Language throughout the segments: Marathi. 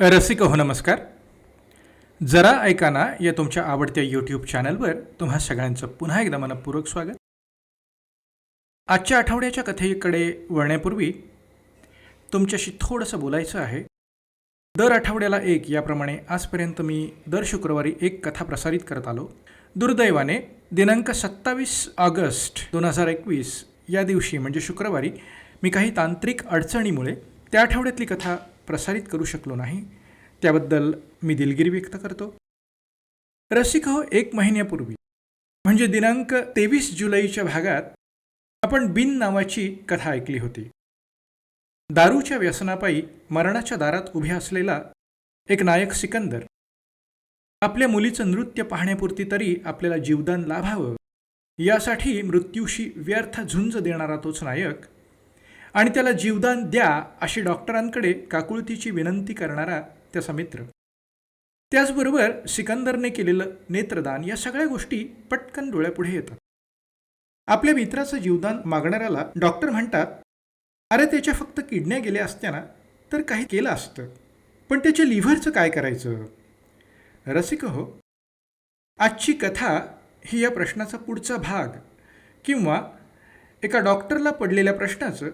रसिक हो नमस्कार. जरा ऐका ना या तुमच्या आवडत्या यूट्यूब चॅनलवर तुम्हा सगळ्यांचं पुन्हा एकदा मनपूर्वक स्वागत. आजच्या आठवड्याच्या कथेकडे वळण्यापूर्वी तुमच्याशी थोडंसं बोलायचं आहे. दर आठवड्याला एक याप्रमाणे आजपर्यंत मी दर शुक्रवारी एक कथा प्रसारित करत आलो. दुर्दैवाने दिनांक 27 ऑगस्ट 2021 या दिवशी म्हणजे शुक्रवारी मी काही तांत्रिक अडचणीमुळे त्या आठवड्यातली कथा प्रसारित करू शकलो नाही. त्याबद्दल मी दिलगिरी व्यक्त करतो. रसिक हो, 1 महिन्यापूर्वी म्हणजे दिनांक 23 जुलैच्या भागात आपण बिन नावाची कथा ऐकली होती. दारूच्या व्यसनापायी मरणाच्या दारात उभे असलेला एक नायक सिकंदर, आपल्या मुलीचं नृत्य पाहण्यापुरती तरी आपल्याला जीवदान लाभावं यासाठी मृत्यूशी व्यर्थ झुंज देणारा तोच नायक, आणि त्याला जीवदान द्या अशी डॉक्टरांकडे काकुळतीची विनंती करणारा त्याचा मित्र. त्याचबरोबर सिकंदरने केलेलं नेत्रदान या सगळ्या गोष्टी पटकन डोळ्यापुढे येतात. आपल्या मित्राचं जीवदान मागणाऱ्याला डॉक्टर म्हणतात, अरे त्याच्या फक्त किडन्या गेल्या असत्या ना तर काही केलं असतं, पण त्याच्या लिव्हरचं काय करायचं? रसिक हो, आजची कथा ही या प्रश्नाचा पुढचा भाग किंवा एका डॉक्टरला पडलेल्या प्रश्नाचं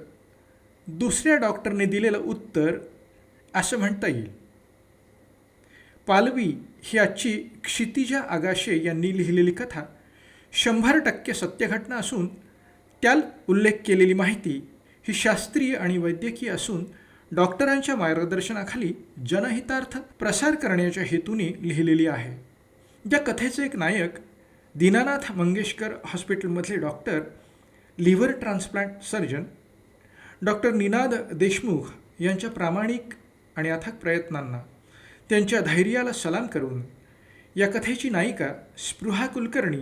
दुसऱ्या डॉक्टरने दिलेलं उत्तर असं म्हणता येईल. पालवी ही आजची क्षितिजा आगाशे यांनी लिहिलेली कथा 100% सत्य घटना असून त्यात उल्लेख केलेली माहिती ही शास्त्रीय आणि वैद्यकीय असून डॉक्टरांच्या मार्गदर्शनाखाली जनहितार्थ प्रसार करण्याच्या हेतूने लिहिलेली आहे. या कथेचे एक नायक दीनानाथ मंगेशकर हॉस्पिटलमधले doctor, liver transplant surgeon doctor Ninad Deshmukh यांच्या प्रामाणिक आणि अथक प्रयत्नांना, त्यांच्या धैर्याला सलाम करून या कथेची नायिका स्पृहा कुलकर्णी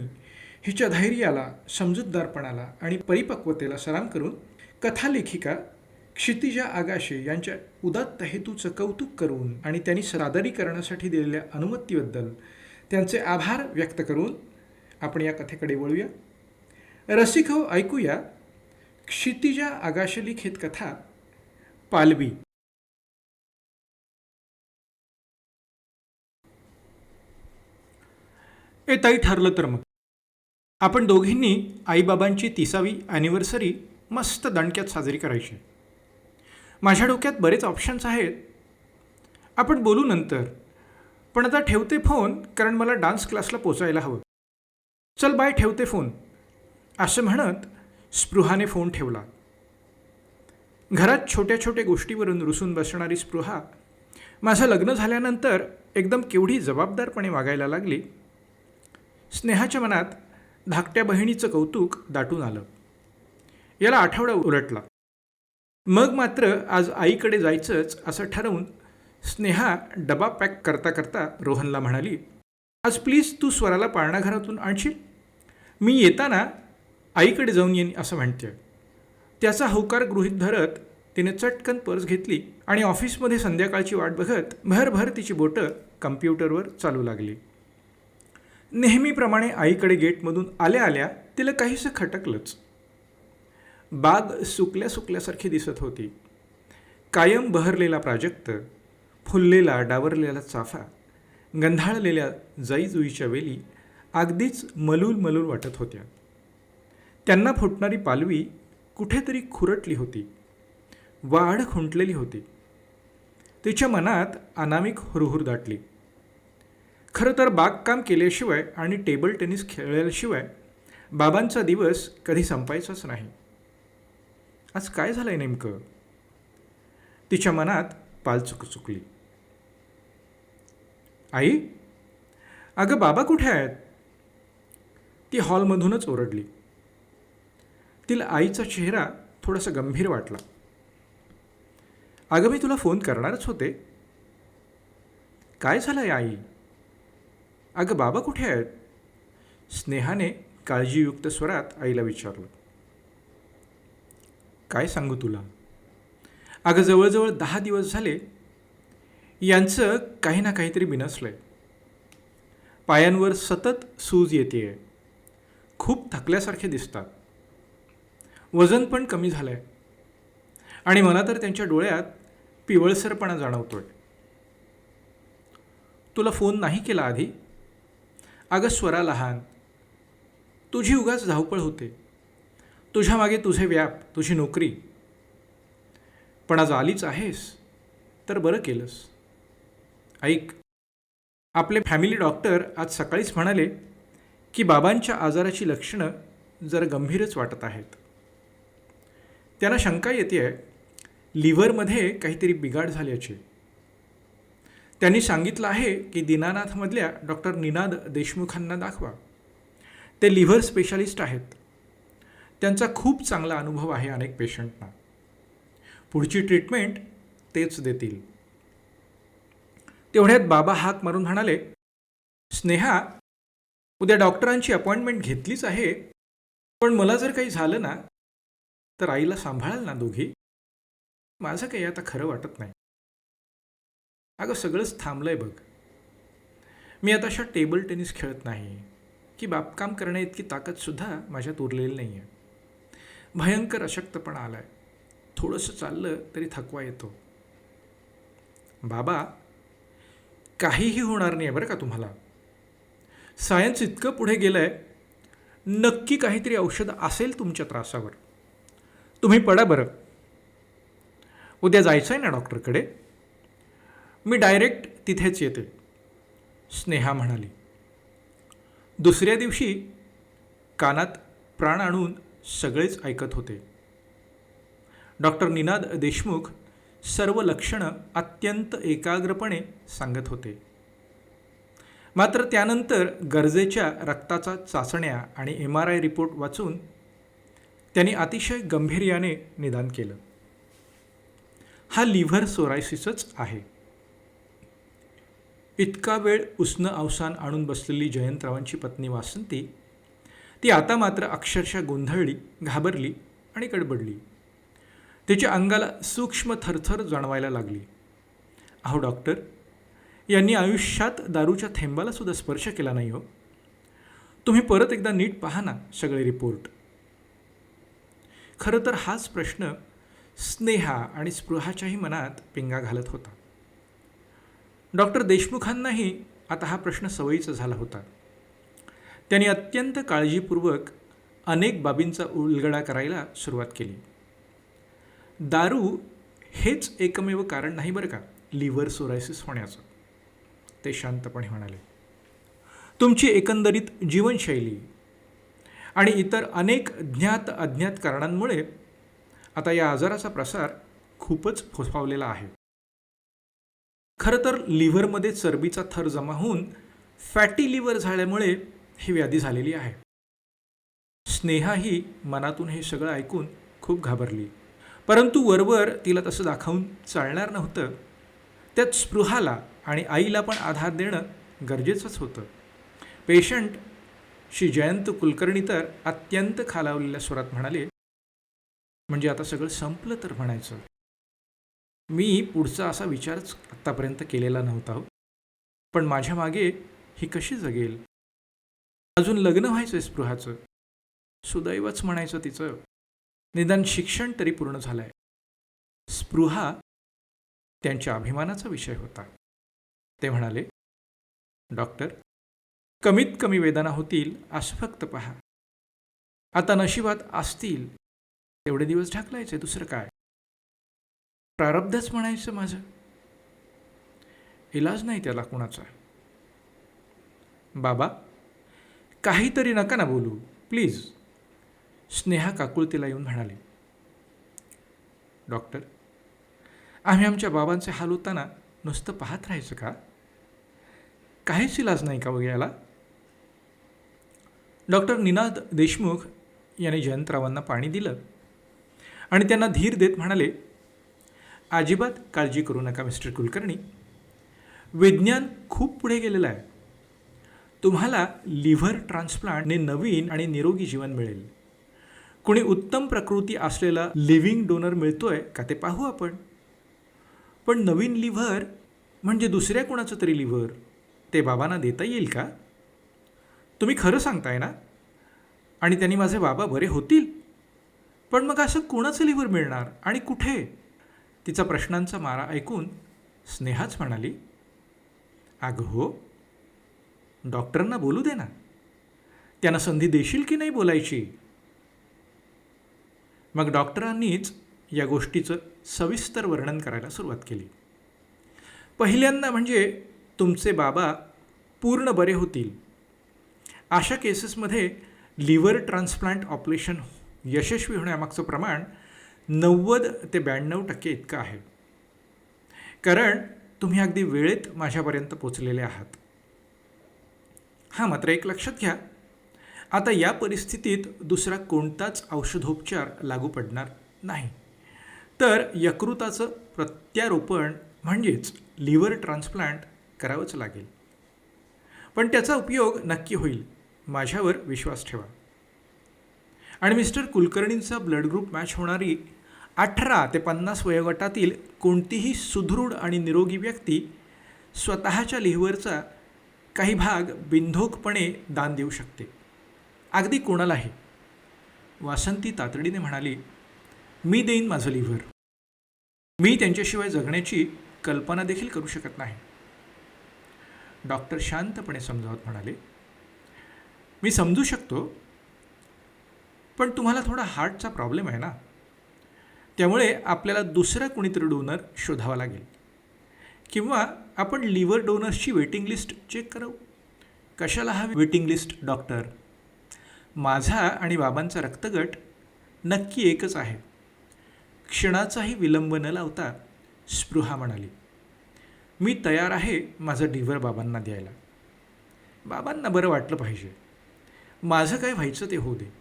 हिच्या धैर्याला, समजूतदारपणाला आणि परिपक्वतेला सलाम करून कथालेखिका क्षितिजा आगाशे यांच्या उदात्त हेतूचं कौतुक करून आणि त्यांनी सादरीकरणासाठी दिलेल्या अनुमतीबद्दल त्यांचे आभार व्यक्त करून आपण या कथेकडे वळूया. रसिक हो, ऐकूया क्षितिजा आगाशे लिखित कथा पालवी. ताई, ठरलं तर मग आपण दोघींनी आईबाबांची 30वी ॲनिव्हर्सरी मस्त दणक्यात साजरी करायची. माझ्या डोक्यात बरेच ऑप्शन्स आहेत, आपण बोलू नंतर, पण आता ठेवते फोन कारण मला डान्स क्लासला पोचायला हवं. चल बाय, ठेवते फोन असं म्हणत स्पृहाने फोन ठेवला. घरात छोट्या छोट्या गोष्टीवरून रुसून बसणारी स्पृहा माझं लग्न झाल्यानंतर एकदम केवढी जबाबदारपणे वागायला लागली. स्नेहाच्या मनात धाकट्या बहिणीचं कौतुक दाटून आलं. याला आठवडा उलटला. मग मात्र आज आईकडे जायचंच असं ठरवून स्नेहा डबा पॅक करता करता रोहनला म्हणाली, आज प्लीज तू स्वराला पाळणाघरातून आणशील, मी येताना आईकडे जाऊन येईन असं म्हणते. त्याचा होकार गृहीत धरत तिने चटकन पर्स घेतली आणि ऑफिसमध्ये संध्याकाळची वाट बघत भरभर तिची बोटं कम्प्युटरवर चालू लागली. नेहमीप्रमाणे आईकडे गेटमधून आल्या आल्या तिला काहीसं खटकलंच. बाग सुकल्या सुकल्यासारखी दिसत होती. कायम बहरलेला प्राजक्त, फुललेला डावरलेला चाफा, गंधाळलेल्या जाईजुईच्या वेली अगदीच मलूल मलूल वाटत होत्या. त्यांना फुटणारी पालवी कुठेतरी खुरटली होती, वाढ खुंटलेली होती. तिच्या मनात अनामिक हुरहुर दाटली. खरं तर बागकाम केल्याशिवाय आणि टेबल टेनिस खेळल्याशिवाय बाबांचा दिवस कधी संपायचाच नाही. आज काय झालंय नेमकं? तिच्या मनात पालचुक चुकली. आई, अगं बाबा कुठे आहेत? ती हॉलमधूनच ओरडली. तिला आईचा चेहरा थोडासा गंभीर वाटला. अगं, मी तुला फोन करणारच होते. काय झालंय आई? अगं बाबा कुठे आहेत? स्नेहाने काळजीयुक्त स्वरात आईला विचारलं. काय सांगू तुला? अगं, जवळजवळ 10 दिवस झाले यांचं काही ना काहीतरी बिनसलंय. पायांवर सतत सूज येते, खूप थकल्यासारखे दिसतात, वजन पण कमी झालं आहे आणि मला तर त्यांच्या डोळ्यात पिवळसरपणा जाणवतो आहे. तुला फोन नाही केला आधी? अगं स्वरा लहान, तुझी उगाच धावपळ होते, तुझ्या मागे तुझे व्याप, तुझी नोकरी. पण आज आलीच आहेस तर बरं केलंस. ऐक, आपले फॅमिली डॉक्टर आज सकाळीच म्हणाले की बाबांच्या आजाराची लक्षणं जरा गंभीरच वाटत आहेत. त्यांना शंका येते आहे लिव्हरमध्ये काहीतरी बिघाड झाल्याची. त्यांनी सांगितलं आहे की दीनानाथमधल्या डॉक्टर निनाद देशमुखांना दाखवा. ते लिव्हर स्पेशालिस्ट आहेत. त्यांचा खूप चांगला अनुभव आहे अनेक पेशंटना. पुढची ट्रीटमेंट तेच देतील. तेवढ्यात बाबा हाक मारून म्हणाले, स्नेहा, उद्या डॉक्टरांची अपॉइंटमेंट घेतलीच आहे, पण मला जर काही झालं ना तर आईला सांभाळाल ना दोघी? माझं काही आता खरं वाटत नाही. अगं सगळंच थांबलंय बघ. मी आता अशा टेबल टेनिस खेळत नाही की बापकाम करण्या इतकी ताकदसुद्धा माझ्यात उरलेली नाही आहे. भयंकर अशक्तपणा आलाय. थोडंसं चाललं तरी थकवा येतो. बाबा, काहीही होणार नाही आहे बरं का तुम्हाला. सायन्स इतकं पुढे गेलं आहे, नक्की काहीतरी औषध असेल तुमच्या त्रासावर. तुम्ही पडा बरं. उद्या जायचं आहे ना डॉक्टरकडे? मी डायरेक्ट तिथेच येते, स्नेहा म्हणाली. दुसऱ्या दिवशी कानात प्राण आणून सगळेच ऐकत होते. डॉक्टर निनाद देशमुख सर्व लक्षणं अत्यंत एकाग्रपणे सांगत होते. मात्र त्यानंतर गरजेच्या रक्ताचा चाचण्या आणि MRI रिपोर्ट वाचून त्यांनी अतिशय गंभीर्याने निदान केलं. हा लिव्हर सोरायसिसच आहे. इतका वेळ उसनं अवसान आणून बसलेली जयंतरावांची पत्नी वासंती, ती आता मात्र अक्षरशः गोंधळली, घाबरली आणि गडबडली. तिच्या अंगाला सूक्ष्म थरथर जाणवायला लागली. अहो डॉक्टर, यांनी आयुष्यात दारूच्या थेंबाला सुद्धा स्पर्श केला नाही हो. तुम्ही परत एकदा नीट पहा ना सगळे रिपोर्ट. खरं तर हाच प्रश्न स्नेहा आणि स्पृहाच्याही मनात पिंगा घालत होता. डॉक्टर देशमुखांनाही आता हा प्रश्न सवयीचा झाला होता. त्यांनी अत्यंत काळजीपूर्वक अनेक बाबींचा उलगडा करायला सुरुवात केली. दारू हेच एकमेव कारण नाही बरं का लिव्हर सोरायसिस होण्याचं, ते शांतपणे म्हणाले. तुमची एकंदरीत जीवनशैली आणि इतर अनेक ज्ञात अज्ञात कारणांमुळे आता या आजाराचा प्रसार खूपच फोफावलेला आहे. खरं तर लिव्हरमध्ये चरबीचा थर जमा होऊन फॅटी लिव्हर झाल्यामुळे ही व्याधी झालेली आहे. स्नेहाही मनातून हे सगळं ऐकून खूप घाबरली. परंतु वरवर तिला तसं दाखवून चालणार नव्हतं. त्यात स्पृहाला आणि आईला पण आधार देणं गरजेचंच होतं. पेशंट श्री जयंत कुलकर्णी तर अत्यंत खालावलेल्या स्वरात म्हणाले, म्हणजे आता सगळं संपलं तर म्हणायचं. मी पुढचा असा विचारच आत्तापर्यंत केलेला नव्हता हो. पण माझ्या मागे ही कशी जगेल? अजून लग्न व्हायचं आहे स्पृहाचं. सुदैवच म्हणायचं तिचं. निदान शिक्षण तरी पूर्ण झालं आहे. स्पृहा त्यांच्या अभिमानाचा विषय होता. ते म्हणाले, डॉक्टर, कमीत कमी वेदना होतील असं फक्त पहा. आता नशिबात असतील तेवढे दिवस ढकलायचे, दुसरं काय. प्रारब्धच म्हणायचं माझं. इलाज नाही त्याला कुणाचा. बाबा, काहीतरी नका ना बोलू प्लीज, स्नेहा काकुळतीला येऊन म्हणाली. डॉक्टर, आम्ही आमच्या बाबांचे हाल होताना नुसतं पाहत राहायचं का? काहीच इलाज नाही का याला? डॉक्टर निनाद देशमुख यांनी जयंतरावांना पाणी दिलं आणि त्यांना धीर देत म्हणाले, अजिबात काळजी करू नका मिस्टर कुलकर्णी. विज्ञान खूप पुढे गेलेलं आहे. तुम्हाला लिव्हर ट्रान्सप्लांटने नवीन आणि निरोगी जीवन मिळेल. कोणी उत्तम प्रकृती असलेला लिव्हिंग डोनर मिळतोय का ते पाहू आपण. पण नवीन लिव्हर म्हणजे दुसऱ्या कोणाचं तरी लिव्हर ते बाबांना देता येईल का? तुम्ही खरं सांगताय ना? आणि त्यांनी माझे बाबा बरे होतील? पण मग असं कोणाचं लिव्हर मिळणार आणि कुठे? तिचा प्रश्नांचा मारा ऐकून स्नेहाच म्हणाली, अगं हो, डॉक्टरांना बोलू दे ना. त्यांना संधी देशील की नाही बोलायची. मग डॉक्टरांनीच या गोष्टीचं सविस्तर वर्णन करायला सुरुवात केली. पहिल्यांदा म्हणजे तुमचे बाबा पूर्ण बरे होतील अशा केसेसमध्ये लिव्हर ट्रान्सप्लांट ऑपरेशन यशस्वी होण्यामागचं प्रमाण 90 ते 92% इतकं आहे. कारण तुम्ही अगदी वेळेत माझ्यापर्यंत पोचलेले आहात. हां, मात्र एक लक्षात घ्या, आता या परिस्थितीत दुसरा कोणताच औषधोपचार लागू पडणार नाही. तर यकृताचं प्रत्यारोपण म्हणजेच लिव्हर ट्रान्सप्लांट करावंच लागेल. पण त्याचा उपयोग नक्की होईल, माझ्यावर विश्वास ठेवा. आणि मिस्टर कुलकर्णींचा ब्लड ग्रुप मॅच होणारी 18 ते 50 वयोगटातील कोणतीही सुदृढ आणि निरोगी व्यक्ती स्वतःच्या लिव्हरचा काही भाग बिनधोकपणे दान देऊ शकते. अगदी कोणालाही. वासंती तातडीने म्हणाली, मी देईन माझं लिव्हर. मी त्यांच्याशिवाय जगण्याची कल्पना देखील करू शकत नाही. डॉक्टर शांतपणे समजावत म्हणाले, मी समजू शकतो, पण तुम्हाला थोडा हार्टचा प्रॉब्लेम आहे ना, त्यामुळे आपल्याला दुसरा कुणीतरी डोनर शोधावा लागेल. किंवा आपण लिव्हर डोनर्सची वेटिंग लिस्ट चेक करू. कशाला हवी वेटिंग लिस्ट डॉक्टर? माझा आणि बाबांचा रक्तगट नक्की एकच आहे. क्षणाचाही विलंब न लावता स्पृहा म्हणाली, मी तयार आहे माझं लिव्हर बाबांना द्यायला. बाबांना बरं वाटलं पाहिजे. माझं काय व्हायचं ते होऊ दे.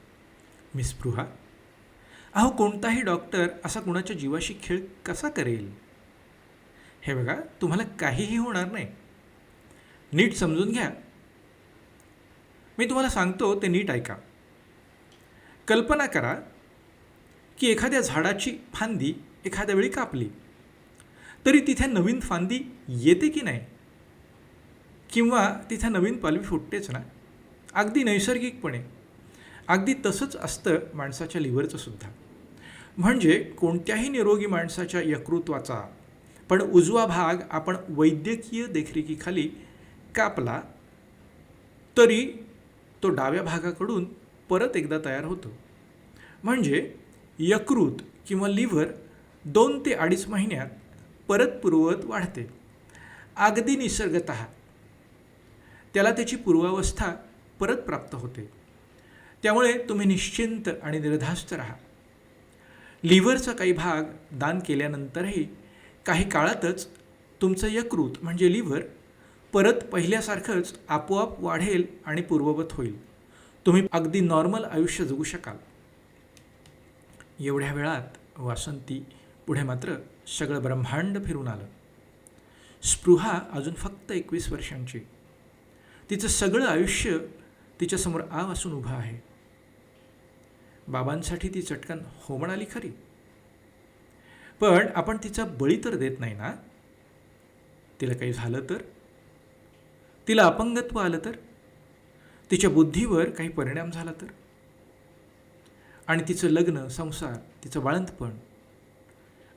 मी स्पृहा, अहो कोणताही डॉक्टर असा कुणाच्या जीवाशी खेळ कसा करेल? हे बघा, तुम्हाला काहीही होणार नाही. नीट समजून घ्या. मी तुम्हाला सांगतो ते नीट ऐका. कल्पना करा की एखाद्या झाडाची फांदी एखाद्या वेळी कापली तरी तिथे नवीन फांदी येते की नाही? किंवा तिथे नवीन पालवी फुटतेच ना, अगदी नैसर्गिकपणे. अगदी तसंच असतं माणसाच्या लिव्हरचं सुद्धा. म्हणजे कोणत्याही निरोगी माणसाच्या यकृत्वाचा पण उजवा भाग आपण वैद्यकीय देखरेखीखाली कापला तरी तो डाव्या भागाकडून परत एकदा तयार होतो. म्हणजे यकृत किंवा लिव्हर 2 ते 2.5 महिन्यात परत पूर्ववत वाढते. अगदी निसर्गतः त्याला त्याची पूर्वावस्था परत प्राप्त होते. त्यामुळे तुम्ही निश्चिंत आणि निर्धास्त राहा. लिव्हरचा काही भाग दान केल्यानंतरही काही काळातच तुमचं यकृत म्हणजे लिव्हर परत पहिल्यासारखंच आपोआप वाढेल आणि पूर्ववत होईल. तुम्ही अगदी नॉर्मल आयुष्य जगू शकाल. एवढ्या वेळात वासंती पुढे मात्र सगळं ब्रह्मांड फिरून आलं. स्पृहा अजून फक्त 21 वर्षांची. तिचं सगळं आयुष्य तिच्यासमोर आव असून उभं आहे. बाबांसाठी ती चटकन हो म्हणाली खरी, पण आपण तिचा बळी तर देत नाही ना. तिला काही झालं तर, तिला अपंगत्व आलं तर, तिच्या बुद्धीवर काही परिणाम झाला तर, आणि तिचं लग्न, संसार, तिचं बाळंतपण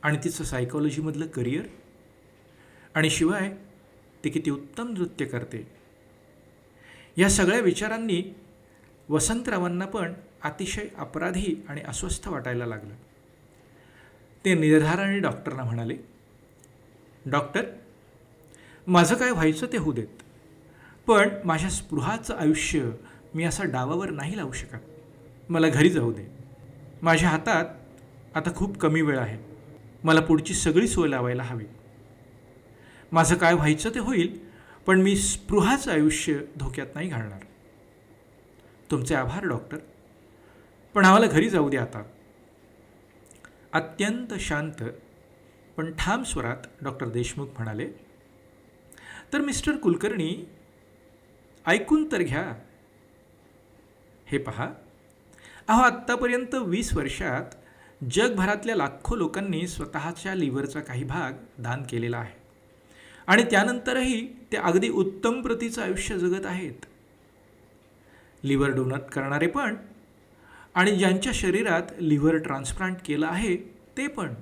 आणि तिचं सायकॉलॉजीमधलं करिअर, आणि शिवाय ती किती उत्तम नृत्य करते, या सगळ्या विचारांनी वसंतरावांना पण अतिशय अपराधी आणि अस्वस्थ वाटायला लागलं. ते निर्धाराने डॉक्टरना म्हणाले, डॉक्टर, माझं काय व्हायचं ते होऊ देत, पण माझ्या स्पृहाचं आयुष्य मी असं डावावर नाही लावू शकत. मला घरी जाऊ दे. माझ्या हातात आता खूप कमी वेळ आहे. मला पुढची सगळी सोय लावायला हवी. माझं काय व्हायचं ते होईल, पण मी स्पृहाचं आयुष्य धोक्यात नाही घालणार. तुमचे आभार डॉक्टर, पण आम्हाला घरी जाऊ दे आता. अत्यंत शांत पण ठाम स्वरात डॉक्टर देशमुख म्हणाले, तर मिस्टर कुलकर्णी, ऐकून तर घ्या. हे पहा, अहो आत्तापर्यंत 20 वर्षात जगभरातल्या लाखो लोकांनी स्वतःच्या लिव्हरचा काही भाग दान केलेला आहे आणि त्यानंतरही ते अगदी उत्तम प्रतीचं आयुष्य जगत आहेत. लिव्हर डोनेट करणारे पण आणि ज्यांच्या शरीरात लिव्हर ट्रान्सप्लांट केलं आहे ते पण.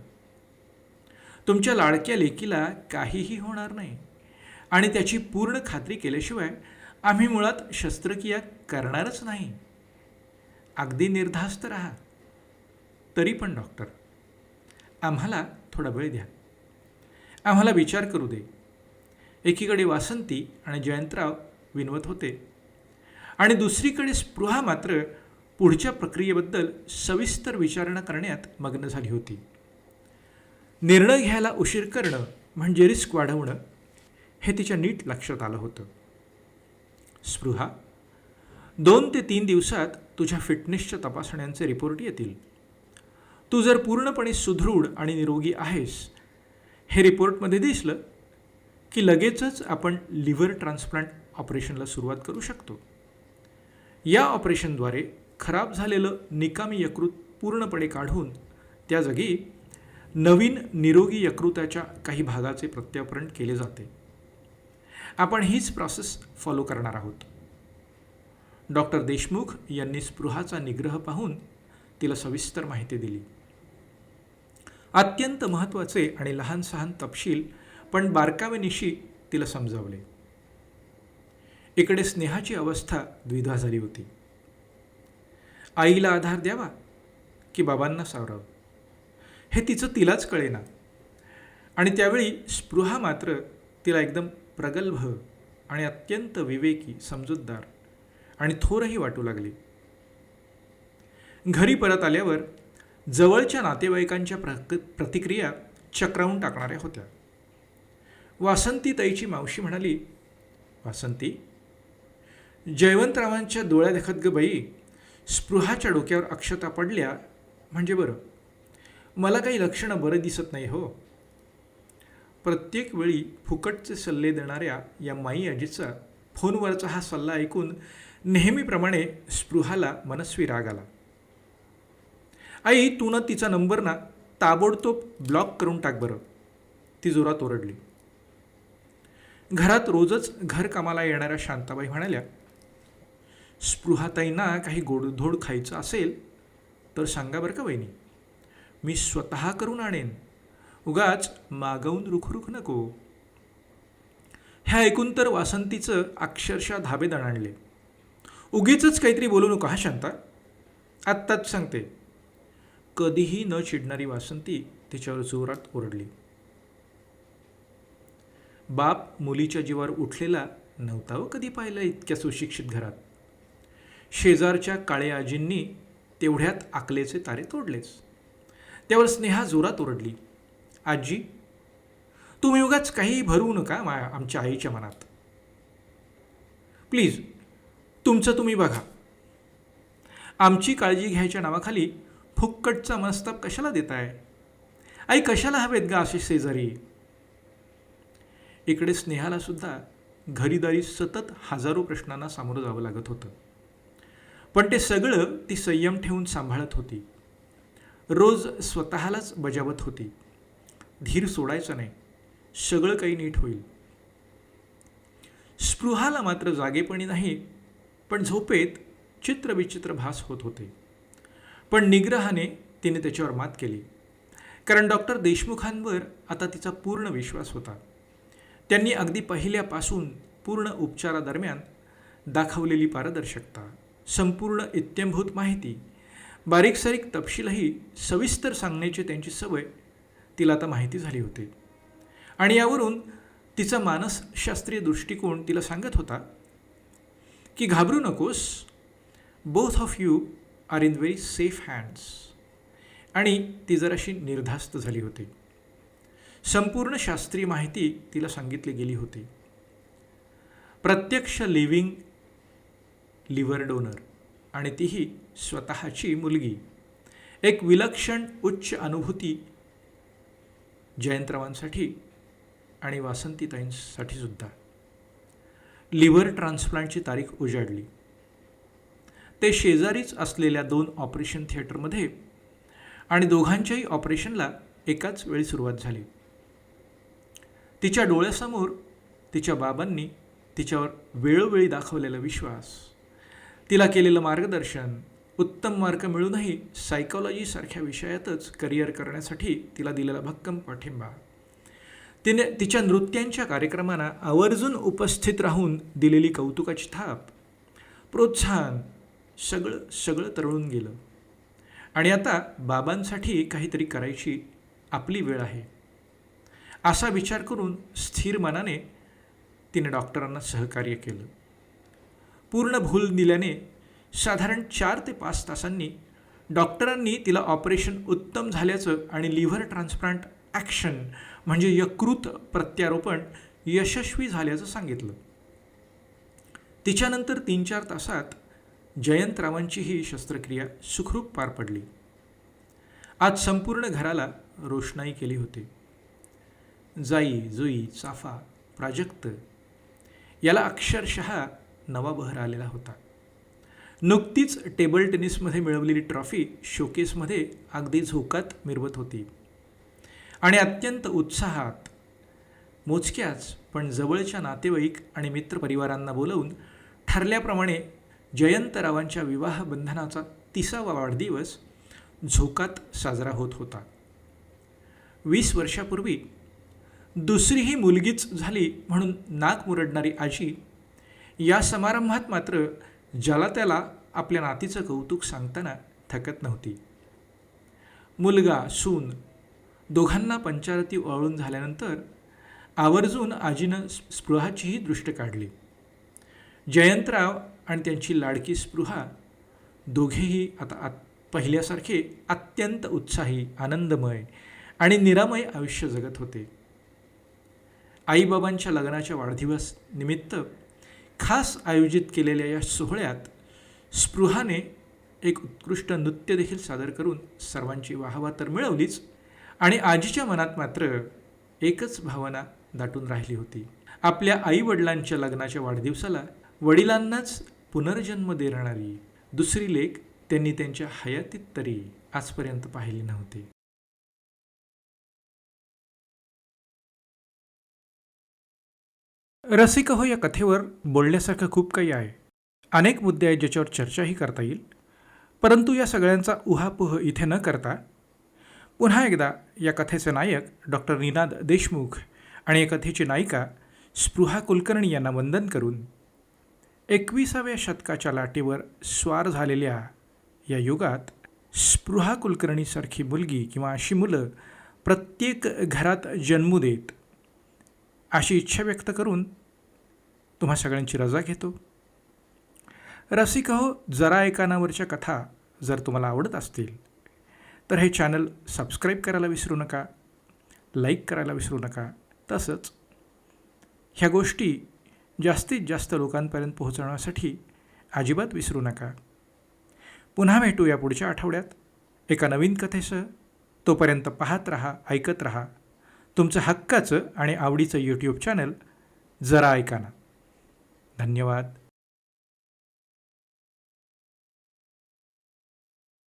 तुमच्या लाडक्या लेकीला काहीही होणार नाही. आणि त्याची पूर्ण खात्री केल्याशिवाय आम्ही मुळात शस्त्रक्रिया करणारच नाही. अगदी निर्धास्त राहा. तरी पण डॉक्टर, आम्हाला थोडा वेळ द्या. आम्हाला विचार करू दे. एकीकडे वासंती आणि जयंतराव विनवत होते आणि दुसरीकडे स्पृहा मात्र पुढच्या प्रक्रियेबद्दल सविस्तर विचारणा करण्यात मग्न झाली होती. निर्णय घ्यायला उशीर करणं म्हणजे रिस्क वाढवणं हे तिच्या नीट लक्षात आलं होतं. स्पृहा, 2 ते 3 दिवसात तुझ्या फिटनेसच्या तपासण्यांचे रिपोर्ट येतील. तू जर पूर्णपणे सुदृढ आणि निरोगी आहेस हे रिपोर्टमध्ये दिसलं की लगेचच आपण लिव्हर ट्रान्सप्लांट ऑपरेशनला सुरुवात करू शकतो. या ऑपरेशनद्वारे खराब झालेलं निकामी यकृत पूर्णपणे काढून त्या जागी नवीन निरोगी यकृताच्या काही भागाचे प्रत्यारोपण केले जाते. आपण हीच प्रोसेस फॉलो करणार आहोत. डॉक्टर देशमुख यांनी स्पृहाचा निग्रह पाहून तिला सविस्तर माहिती दिली. अत्यंत महत्त्वाचे आणि लहान सहान तपशील पण बारकावेनिशी तिला समजावले. इकडे स्नेहाची अवस्था द्विधा झाली होती. आईला आधार द्यावा की बाबांना सावरावं हे तिलाच कळेना. आणि त्यावेळी स्पृहा मात्र तिला एकदम प्रगल्भ आणि अत्यंत विवेकी, समजूतदार आणि थोरही वाटू लागली. घरी परत आल्यावर जवळच्या नातेवाईकांच्या प्रतिक्रिया चक्रावून टाकणाऱ्या होत्या. वासंती ताईची मावशी म्हणाली, वासंती, जयवंतरावांच्या डोळ्या देखत ग बाई, स्पृहाच्या डोक्यावर अक्षता पडल्या म्हणजे बरं. मला काही लक्षणं बरं दिसत नाही हो. प्रत्येक वेळी फुकटचे सल्ले देणाऱ्या या माई आजीचा फोनवरचा हा सल्ला ऐकून नेहमीप्रमाणे स्पृहाला मनस्वी राग आला. आई, तू ना तिचा नंबर ना ताबडतोब ब्लॉक करून टाक बरं, ती जोरात ओरडली. घरात रोजच घरकामाला येणाऱ्या शांताबाई म्हणाल्या, स्पृहाताईंना काही गोडधोड खायचं असेल तर सांगा बरं का वहिनी, मी स्वतः करून आणेन, उगाच मागवून रुखरुख नको. ह्या ऐकून तर वासंतीचं अक्षरशः धाबे दणाणले. उगीच काहीतरी बोलू नको हा शांता, आत्ताच सांगते. कधीही न चिडणारी वासंती तिच्यावर जोरात ओरडली. बाप मुलीच्या जीवावर उठलेला नव्हता हो कधी पाहिलं इतक्या सुशिक्षित घरात. शेजारच्या काळे आजींनी तेवढ्यात आकलेचे तारे तोडलेच. त्यावर स्नेहा जोरात ओरडली, आजी, तुम्ही उगाच काही भरवू नका आमच्या आईच्या मनात. प्लीज, तुमचं तुम्ही बघा. आमची काळजी घ्यायच्या नावाखाली फुक्कटचा मनस्ताप कशाला देताय? आई, कशाला हवेत गा असे शेजारी? इकडे स्नेहाला सुद्धा घरीदारी सतत हजारो प्रश्नांना सामोरं जावं लागत होतं. पण ते सगळं ती संयम ठेवून सांभाळत होती. रोज स्वतःलाच बजावत होती, धीर सोडायचा नाही, सगळं काही नीट होईल. स्पृहाला मात्र जागेपणी नाही पण झोपेत चित्रविचित्र भास होत होते. पण निग्रहाने तिने त्याच्यावर मात केली, कारण डॉक्टर देशमुखांवर आता तिचा पूर्ण विश्वास होता. त्यांनी अगदी पहिल्यापासून पूर्ण उपचारादरम्यान दाखवलेली पारदर्शकता, संपूर्ण इत्यंभूत माहिती, बारीकसारीक तपशीलही सविस्तर सांगण्याची त्यांची सवय तिला आता माहिती झाली होती. आणि यावरून तिचा मानसशास्त्रीय दृष्टिकोन तिला सांगत होता की घाबरू नकोस, both of you are in very safe hands. आणि ती जराशी निर्धास्त झाली होती. संपूर्ण शास्त्रीय माहिती तिला सांगितली गेली होती. प्रत्यक्ष लिव्हिंग लिव्हर डोनर आणि तीही स्वतःची मुलगी. एक विलक्षण उच्च अनुभूती जयंतरावांसाठी आणि वासंतीताईंसाठी सुद्धा. लिव्हर ट्रान्सप्लांटची तारीख उजाडली. ते शेजारीच असलेल्या 2 ऑपरेशन थिएटरमध्ये आणि दोघांच्याही ऑपरेशनला एकाच वेळी सुरुवात झाली. तिच्या डोळ्यासमोर तिच्या बाबांनी तिच्यावर वेळोवेळी दाखवलेला विश्वास, तिला केलेलं मार्गदर्शन, उत्तम मार्क मिळूनही सायकोलॉजीसारख्या विषयातच करिअर करण्यासाठी तिला दिलेला भक्कम पाठिंबा, तिने तिच्या नृत्यांच्या कार्यक्रमांना आवर्जून उपस्थित राहून दिलेली कौतुकाची थाप, प्रोत्साहन सगळं सगळं तरळून गेलं. आणि आता बाबांसाठी काहीतरी करायची आपली वेळ आहे असा विचार करून स्थिर मनाने तिने डॉक्टरांना सहकार्य केलं. पूर्ण भूल दिल्याने साधारण 4 ते 5 तासांनी डॉक्टरांनी तिला ऑपरेशन उत्तम झाल्याचं आणि लिव्हर ट्रान्सप्लांट ॲक्शन म्हणजे यकृत प्रत्यारोपण यशस्वी झाल्याचं सांगितलं. तिच्यानंतर 3-4 तासात जयंतरावांची ही शस्त्रक्रिया सुखरूप पार पडली. आज संपूर्ण घराला रोषणाई केली होती. जाई, जुई, चाफा, प्राजक्त याला अक्षरशः नवा बहर आलेला होता. नुकतीच टेबल टेनिसमध्ये मिळवलेली ट्रॉफी शोकेसमध्ये अगदी झोकात मिरवत होती आणि अत्यंत उत्साहात मोजक्याच पण जवळच्या नातेवाईक आणि मित्रपरिवारांना बोलवून ठरल्याप्रमाणे जयंतरावांच्या विवाहबंधनाचा 30वा वाढदिवस झोकात साजरा होत होता. 20 वर्षापूर्वी दुसरीही मुलगीच झाली म्हणून नाक मुरडणारी आजी या समारंभात मात्र ज्याला त्याला आपल्या नातीचं कौतुक सांगताना थकत नव्हती. मुलगा सून दोघांना पंचारती ओवाळून झाल्यानंतर आवर्जून आजीनं स्पृहाचीही दृष्ट काढली. जयंतराव आणि त्यांची लाडकी स्पृहा दोघेही आता पहिल्यासारखे अत्यंत उत्साही, आनंदमय आणि निरामय आयुष्य जगत होते. आईबाबांच्या लग्नाच्या वाढदिवस निमित्त खास आयोजित केलेल्या या सोहळ्यात स्पृहाने एक उत्कृष्ट नृत्य देखील सादर करून सर्वांची वाहवा तर मिळवलीच आणि आजीच्या मनात मात्र एकच भावना दाटून राहिली होती. आपल्या आईवडिलांच्या लग्नाच्या वाढदिवसाला वडिलांनाच पुनर्जन्म देणारी दुसरी लेक त्यांनी त्यांच्या हयातीत तरी आजपर्यंत पाहिली नव्हती. रसिक हो, या कथेवर बोलण्यासारखं खूप काही आहे. अनेक मुद्दे आहेत ज्याच्यावर चर्चाही करता येईल. परंतु या सगळ्यांचा उहापोह इथे न करता पुन्हा एकदा या कथेचे नायक डॉक्टर निनाद देशमुख आणि या कथेची नायिका स्पृहा कुलकर्णी यांना वंदन करून 21व्या शतकाच्या लाटेवर स्वार झालेल्या या युगात स्पृहा कुलकर्णीसारखी मुलगी किंवा अशी मुलं प्रत्येक घरात जन्मू देत अशी इच्छा व्यक्त करून तुम्हा सगळ्यांची रजा घेतो. रसिक हो, जरा एकानावरच्या कथा जर तुम्हाला आवडत असतील तर हे चॅनल सबस्क्राईब करायला विसरू नका, लाईक करायला विसरू नका. तसंच ह्या गोष्टी जास्तीत जास्त लोकांपर्यंत पोहोचवण्यासाठी अजिबात विसरू नका. पुन्हा भेटू या पुढच्या आठवड्यात एका नवीन कथेसह. तोपर्यंत पाहत रहा, ऐकत रहा तुमचं हक्काचं आणि आवडीचं यूट्यूब चॅनल जरा ऐका ना. धन्यवाद.